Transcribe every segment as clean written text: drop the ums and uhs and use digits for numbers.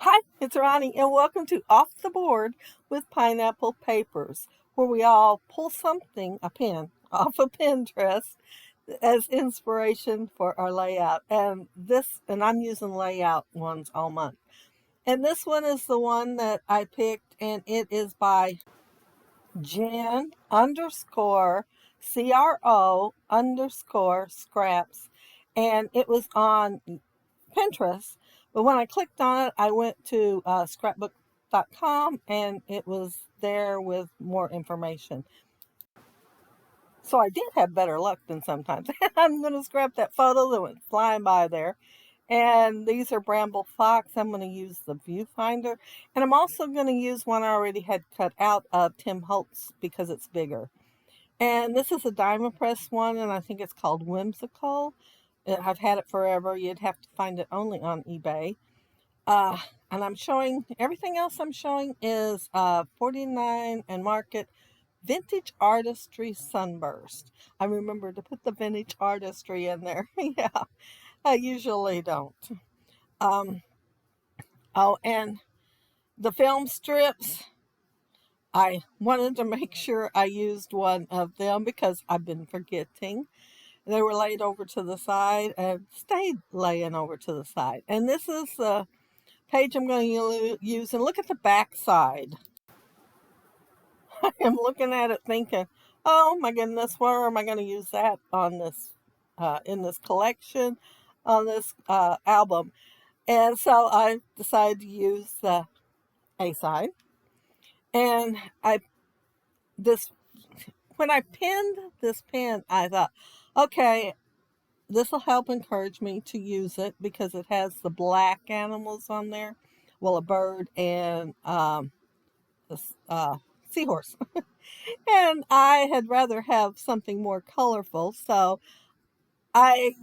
Hi, it's Ronnie, and welcome to Off the Board with Pineapple Papers, where we all pull something, a pen, off of Pinterest as inspiration for our layout. And I'm using layout ones all month. And this one is the one that I picked, and it is by Jen underscore CRO underscore scraps. And it was on Pinterest. But when I clicked on it, I went to scrapbook.com and it was there with more information. So I did have better luck than sometimes. I'm going to scrap that photo that went flying by there. And these are Bramble Fox. I'm going to use the viewfinder. And I'm also going to use one I already had cut out of Tim Holtz because it's bigger. And this is a diamond press one, and I think it's called Whimsical. I've had it forever. You'd have to find it only on eBay. Uh, and I'm showing, everything else I'm showing is 49 and Market Vintage Artistry Sunburst. I remember to put the vintage artistry in there. Yeah, I usually don't. Um, oh, and the film strips, I wanted to make sure I used one of them because I've been forgetting. They were laid over to the side and stayed laying over to the side. And this is the page I'm going to use. And look at the back side. I am looking at it thinking, oh my goodness, where am I going to use that on this, in this collection, on this album? And so I decided to use the A side. And this, when I pinned this pin, I thought, okay, this will help encourage me to use it because it has the black animals on there. Well, a bird and a seahorse. And I had rather have something more colorful, so I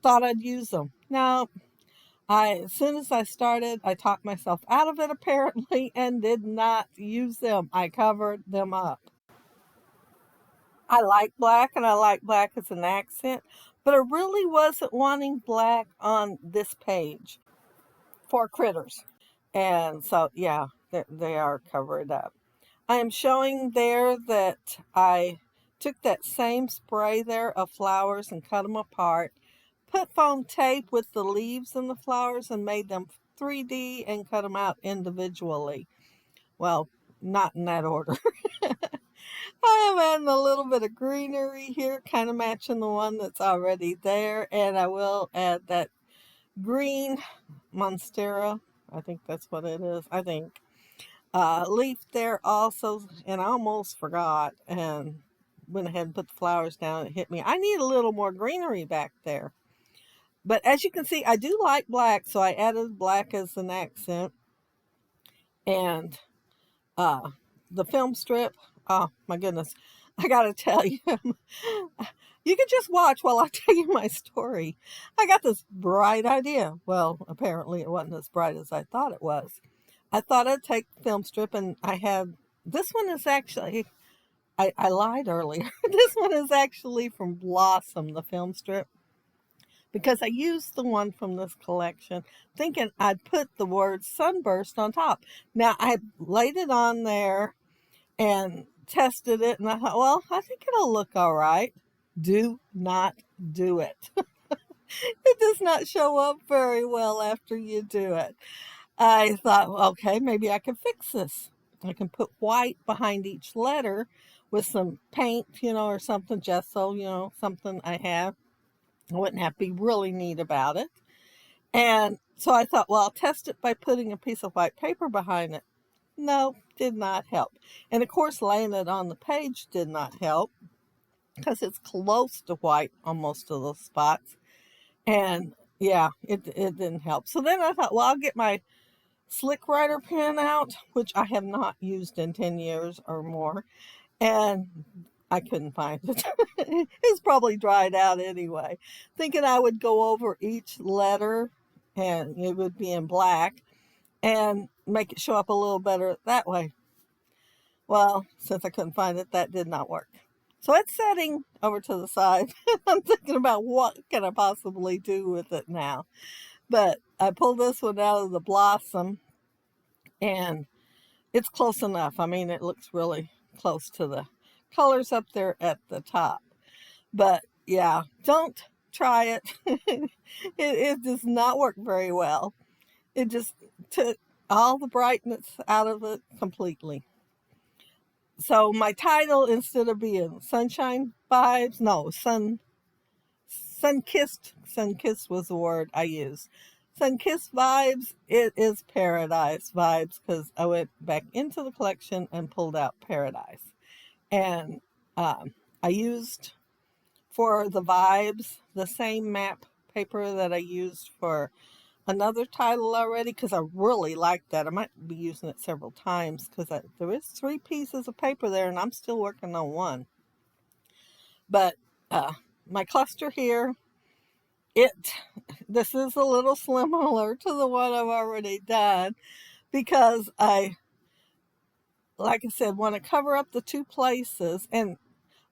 thought I'd use them. Now, as soon as I started, I talked myself out of it apparently and did not use them. I covered them up. I like black and I like black as an accent, but I really wasn't wanting black on this page for critters. And so, yeah, they are covered up. I am showing there that I took that same spray there of flowers and cut them apart, put foam tape with the leaves and the flowers and made them 3D and cut them out individually. Well, not in that order. I am adding a little bit of greenery here, kind of matching the one that's already there, and I will add that green monstera. I think that's what it is. I think leaf there also, and I almost forgot and went ahead and put the flowers down. It hit me. I need a little more greenery back there. But as you can see, I do like black, so I added black as an accent. And uh, the film strip, oh my goodness, I gotta tell you, you can just watch while I tell you my story. I got this bright idea. Well, apparently it wasn't as bright as I thought it was. I thought I'd take the film strip, and I had, this one is actually, I lied earlier. This one is actually from Blossom, the film strip, because I used the one from this collection thinking I'd put the word Sunburst on top. Now, I laid it on there and tested it, and I thought, well, I think it'll look all right. Do not do it. It does not show up very well after you do it. I thought, well, okay, maybe I can fix this. I can put white behind each letter with some paint, or something, gesso, something I have. I wouldn't have to be really neat about it. And so I thought, well, I'll test it by putting a piece of white paper behind it. No, did not help. And of course, laying it on the page did not help because it's close to white on most of those spots. And yeah, it didn't help. So then I thought, well, I'll get my Slick Writer pen out, which I have not used in 10 years or more, and I couldn't find it. It's probably dried out anyway. Thinking I would go over each letter and it would be in black and make it show up a little better that way. Well, since I couldn't find it, that did not work. So it's setting over to the side. I'm thinking about what can I possibly do with it now. But I pulled this one out of the Blossom, and it's close enough. I mean, it looks really close to the colors up there at the top. But yeah, don't try it. It does not work very well. It just took all the brightness out of it completely. So my title, instead of being Sunshine Vibes, no, Sun-Kissed was the word I used. Sun-Kissed Vibes, it is Paradise Vibes, because I went back into the collection and pulled out Paradise. And I used for the vibes the same map paper that I used for another title already, because I really like that. I might be using it several times because there is 3 pieces of paper there and I'm still working on one. But my cluster here, this is a little similar to the one I've already done, because like I said, want to cover up the 2 places, and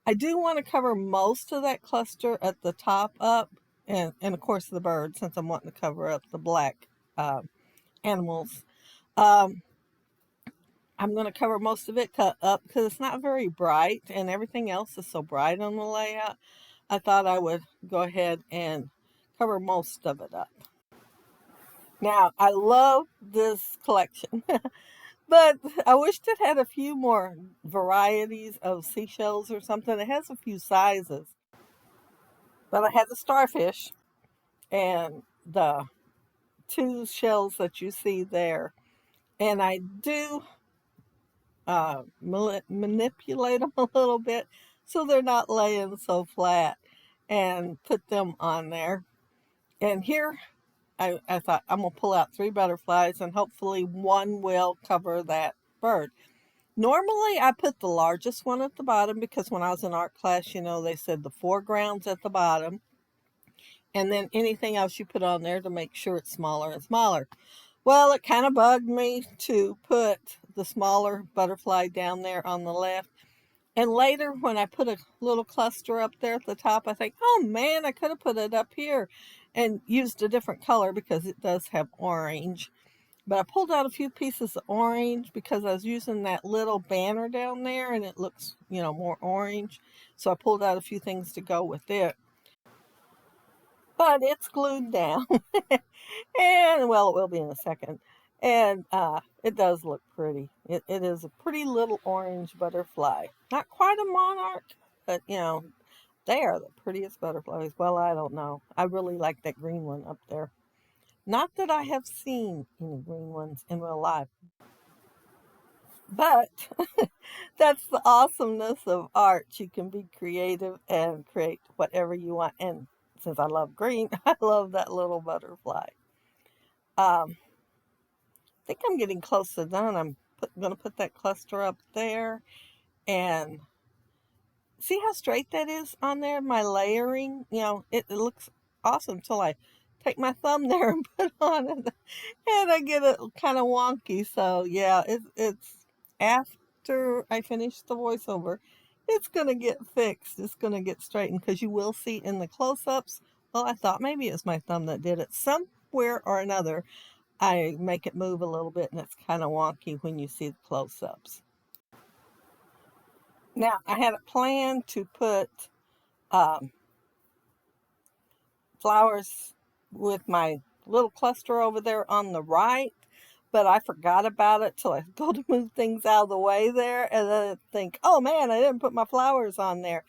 I do want to cover most of that cluster at the top up, and of course the bird, since I'm wanting to cover up the black animals. Um, I'm going to cover most of it cut up because it's not very bright and everything else is so bright on the layout. I thought I would go ahead and cover most of it up. Now, I love this collection, but I wished it had a few more varieties of seashells or something. It has a few sizes, but I had the starfish and the 2 shells that you see there. And I do manipulate them a little bit so they're not laying so flat, and put them on there. And here I thought I'm going to pull out 3 butterflies and hopefully one will cover that bird. Normally I put the largest one at the bottom because when I was in art class, they said the foreground's at the bottom and then anything else you put on there to make sure it's smaller and smaller. Well, it kind of bugged me to put the smaller butterfly down there on the left. And later, when I put a little cluster up there at the top, I think, oh man, I could have put it up here and used a different color because it does have orange. But I pulled out a few pieces of orange because I was using that little banner down there and it looks, more orange. So I pulled out a few things to go with it. But it's glued down. And, well, it will be in a second. And it does look pretty. It is a pretty little orange butterfly. Not quite a monarch, but, they are the prettiest butterflies. Well, I don't know. I really like that green one up there. Not that I have seen any green ones in real life. But that's the awesomeness of art. You can be creative and create whatever you want. And since I love green, I love that little butterfly. I think I'm getting close to done. I'm going to put that cluster up there. And see how straight that is on there? My layering, it looks awesome until I take my thumb there and put on it. And I get it kind of wonky. So, yeah, it's after I finish the voiceover, it's going to get fixed. It's going to get straightened because you will see in the close-ups. Well, I thought maybe it's my thumb that did it. Somewhere or another, I make it move a little bit and it's kind of wonky when you see the close-ups. Now, I had a plan to put flowers with my little cluster over there on the right, but I forgot about it till I go to move things out of the way there, and then I think, oh man, I didn't put my flowers on there.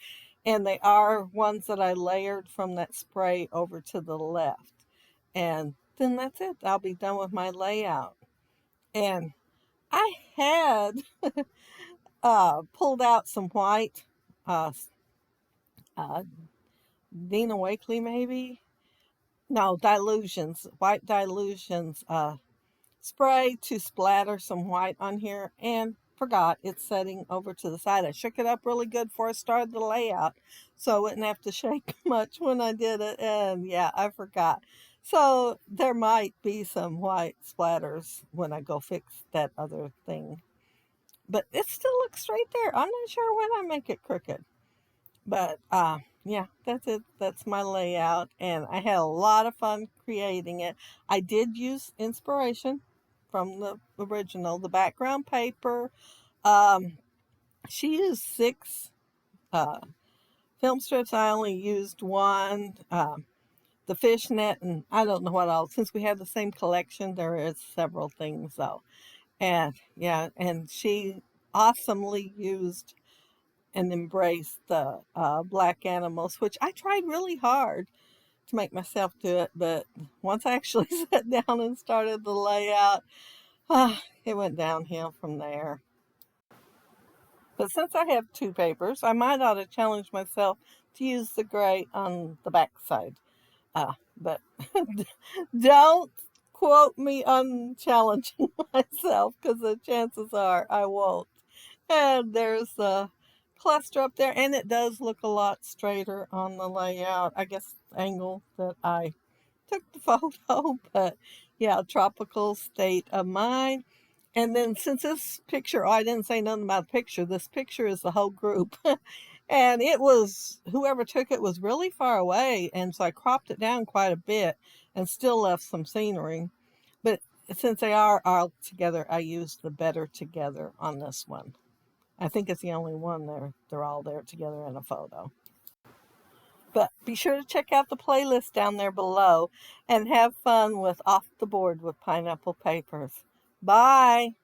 And they are ones that I layered from that spray over to the left. And then that's it. I'll be done with my layout. And I had pulled out some white uh, Dina Wakley, maybe? No, Dilutions, white Dilutions spray to splatter some white on here, and forgot it's setting over to the side. I shook it up really good before I started the layout so I wouldn't have to shake much when I did it, and yeah, I forgot. So there might be some white splatters when I go fix that other thing. But it still looks straight there. I'm not sure when I make it crooked. But yeah, that's it. That's my layout. And I had a lot of fun creating it. I did use inspiration from the original. The background paper, um, she used 6 uh, film strips. I only used 1. The fishnet, and I don't know what else. Since we have the same collection, there is several things though. And yeah, and she awesomely used and embraced the black animals, which I tried really hard to make myself do it. But once I actually sat down and started the layout, it went downhill from there. But since I have 2 papers, I might ought to challenge myself to use the gray on the back side. But don't quote me on challenging myself, because the chances are I won't. And there's a cluster up there, and it does look a lot straighter on the layout. I guess the angle that I took the photo, but yeah, tropical state of mind. And then since this picture, oh, I didn't say nothing about the picture. This picture is the whole group. And it was, whoever took it was really far away. And so I cropped it down quite a bit and still left some scenery. But since they are all together, I used the better together on this one. I think it's the only one they're all there together in a photo. But be sure to check out the playlist down there below and have fun with Off the Board with Pineapple Papers. Bye.